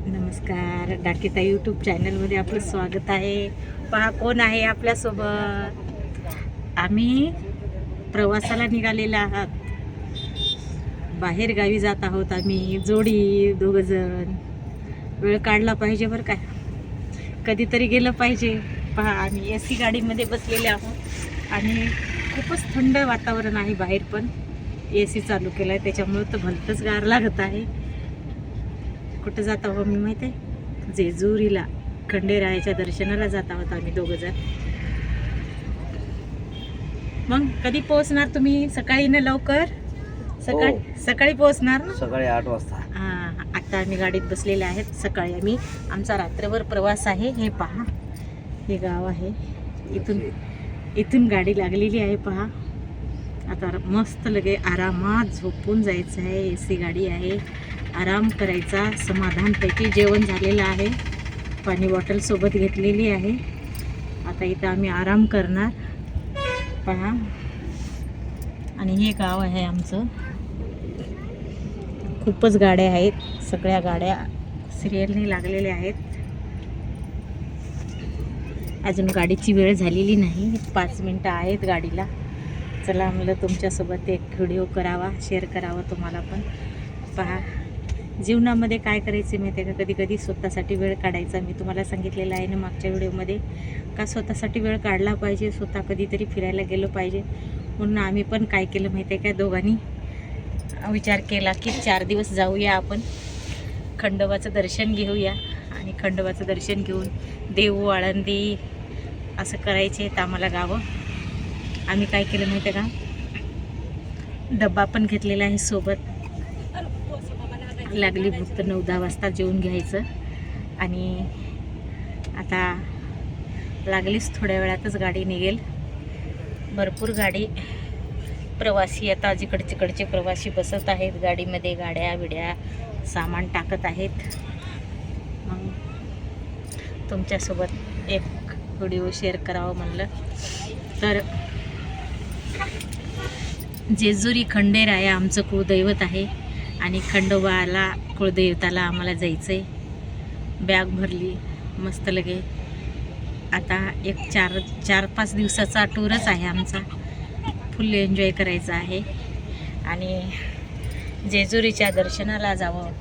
नमस्कार, डाकीता यूट्यूब चॅनलमध्ये आपलं स्वागत आहे. पहा कोण आहे आपल्यासोबत. आम्ही प्रवासाला निघालेला आहात. बाहेर गावी जात आहोत आम्ही जोडी दोघंजण. वेळ काढला पाहिजे बरं काय, कधीतरी गेलं पाहिजे. पहा आम्ही AC गाडीमध्ये बसलेले आहोत आणि खूपच थंड वातावरण आहे बाहेर, पण AC चालू केला आहे त्याच्यामुळे तर भलतंच गार लागत आहे. कुठं जात आहोत मी माहीत आहे? जेजुरीला खंडेरायाच्या दर्शनाला जात आहोत आम्ही दोघंजण. मग कधी पोहोचणार तुम्ही? सकाळी ना लवकर? सकाळी पोहोचणार ना? सकाळी 8 वाजता. आता आम्ही गाडीत बसलेले आहेत. सकाळी आमचा रात्रभर प्रवास आहे. हे पहा, हे गाव आहे. इथून गाडी लागलेली आहे. पहा आता मस्त लगे आरामात झोपून जायचं आहे. AC गाडी आहे, आराम करायचा समाधानपैकी. जेवण झालेलं आहे, पाणी बॉटल सोबत घेतलेली आहे. आता इथं आम्ही आराम करणार. पहा, आणि हे गाव आहे आमचं. खूपच गाड्या आहेत, सगळ्या गाड्या सिरियलने लागलेल्या आहेत. अजून गाडीची वेळ झालेली नाही, 5 मिनटं आहेत गाडीला. चला म्हणलं तुमच्यासोबत एक व्हिडिओ करावा, शेअर करावा तुम्हाला पण. पहा, जीवनामध्ये काय करायचे माहिती आहे का, कधी कधी स्वतःसाठी वेळ काढायचा. मी तुम्हाला सांगितलेलं आहे ना मागच्या व्हिडिओमध्ये, का स्वतःसाठी वेळ काढला पाहिजे, स्वतः कधीतरी फिरायला गेलं पाहिजे. म्हणून आम्ही पण काय केलं माहिती आहे का, दोघांनी विचार केला की 4 दिवस जाऊया आपण, खंडोबाचं दर्शन घेऊया. आणि खंडोबाचं दर्शन घेऊन देऊ, आळंदी असं करायचे आहेत आम्हाला गावं. आम्ही काय केलं माहिती आहे का, डब्बा पण घेतलेला आहे सोबत. लागली फक्त 9-10 वाजता जेवून घ्यायचं. आणि आता लागलीच थोड्या वेळातच गाडी निघेल. भरपूर गाडी प्रवासी आता जिकडचे प्रवासी बसत आहेत गाडीमध्ये. गाड्या बिड्या सामान टाकत आहेत. मग तुमच्यासोबत एक व्हिडिओ शेअर करावं म्हणलं. तर जेजुरी खंडेराया आमचं कुळदैवत आहे आणि खंडोबाला कुळदैवताला आम्हाला जायचं आहे. बॅग भरली मस्त लगे. आता एक 4-5 दिवसाचा टूरच आहे आमचा. फुल एन्जॉय करायचा आहे आणि जेजुरीच्या दर्शनाला जावं,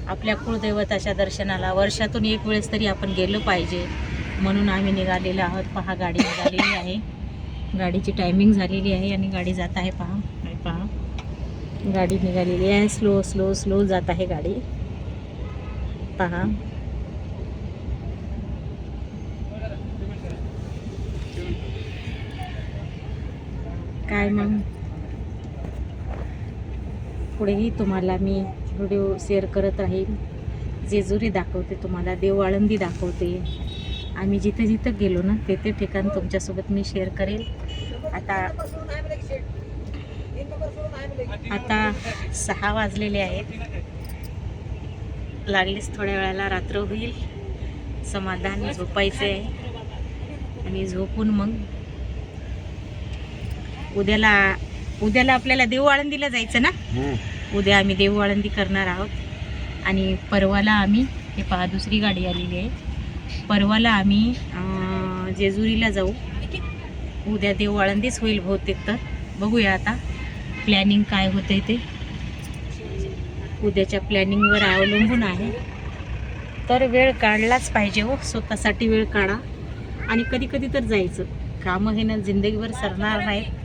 आपल्या कुळदैवताच्या दर्शनाला वर्षातून एक वेळेस तरी आपण गेलं पाहिजे. म्हणून आम्ही निघालेलो आहोत. पहा, गाडी निघालेली आहे, गाडीची टायमिंग झालेली आहे आणि गाडी जात आहे. पहा गाडी निघालेली आहे. स्लो स्लो स्लो जात आहे गाडी. पहा, काय मग पुढेही तुम्हाला मी व्हिडिओ शेअर करत राहील. जेजुरी दाखवते तुम्हाला, देव आळंदी दाखवते. आम्ही जिथे जिथं गेलो ना ते ठिकाण तुमच्यासोबत मी शेअर करेल. आता 6 वाजलेले आहेत. लागलीच थोड्या वेळाला रात्र होईल. समाधान झोपायचं आहे आणि झोपून मग उद्याला आपल्याला देऊ आळंदीला जायचं ना. उद्या आम्ही देऊ आळंदी करणार आहोत आणि परवाला आम्ही, हे पहा दुसरी गाडी आलेली आहे, परवाला आम्ही जेजुरीला जाऊ. उद्या देऊ आळंदीच होईल बहुतेक. तर बघूया आता प्लॅनिंग काय होते ते, उद्याच्या प्लॅनिंगवर अवलंबून आहे. तर वेळ काढलाच पाहिजे हो, स्वतःसाठी वेळ काढा. आणि कधी कधी तर जायचं. कामं हे ना जिंदगीभर सरणार नाहीत.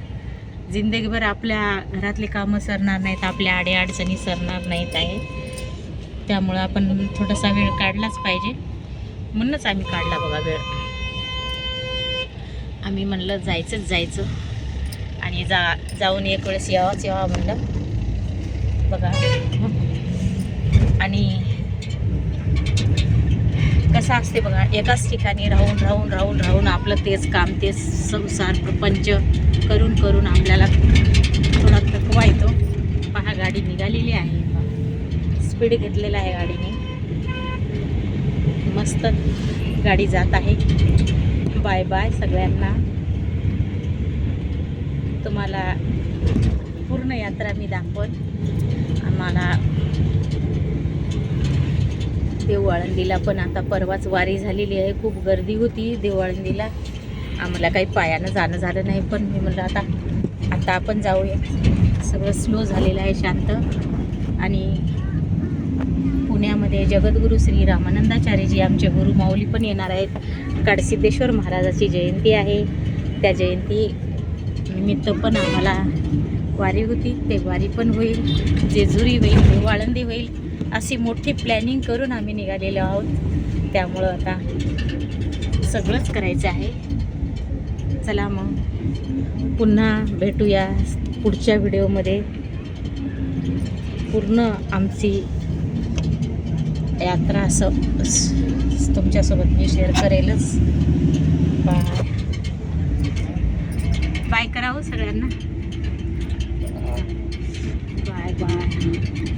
जिंदगीभर आपल्या घरातले कामं सरणार नाहीत, आपल्या अडीअडचणी सरणार नाहीत आहे. त्यामुळं आपण थोडासा वेळ काढलाच पाहिजे. म्हणूनच आम्ही काढला बघा वेळ. आम्ही म्हणलं जायचं आणि जाऊन एक वेळेस यावं म्हणलं बघा. आणि कसं असते बघा, एकाच ठिकाणी राहून आपलं तेच काम, तेच संसार प्रपंच करून आपल्याला थोडा थकवा येतो. पहा, गाडी निघालेली आहे. स्पीड घेतलेला आहे गाडीने. मस्त गाडी जात आहे. बाय बाय सगळ्यांना. तुम्हाला पूर्ण यात्रा मी दाखवत. आम्हाला देव आळंदीला पण आता परवाच वारी झालेली आहे. खूप गर्दी होती देव आळंदीला. आम्हाला काही पायानं जाणं झालं नाही, पण मी म्हणलं आता आपण जाऊया. सगळं स्लो झालेलं आहे, शांत. आणि पुण्यामध्ये जगद्गुरू श्री रामानंदाचार्यजी आमचे गुरु माऊली पण येणार आहेत. काडसिद्धेश्वर महाराजाची जयंती आहे. त्या जयंती निमित्त पण आम्हाला वारी होती. ते वारी पण होईल, जेजुरी होईल, देव आळंदी होईल, अशी मोठी प्लॅनिंग करून आम्ही निघालेलो आहोत. त्यामुळं आता सगळंच करायचं आहे. चला मग पुन्हा भेटूया पुढच्या व्हिडिओमध्ये. पूर्ण आमची यात्रा असं तुमच्यासोबत मी शेअर करेलच. बाय बाय करावं सगळ्यांना. Bye bye.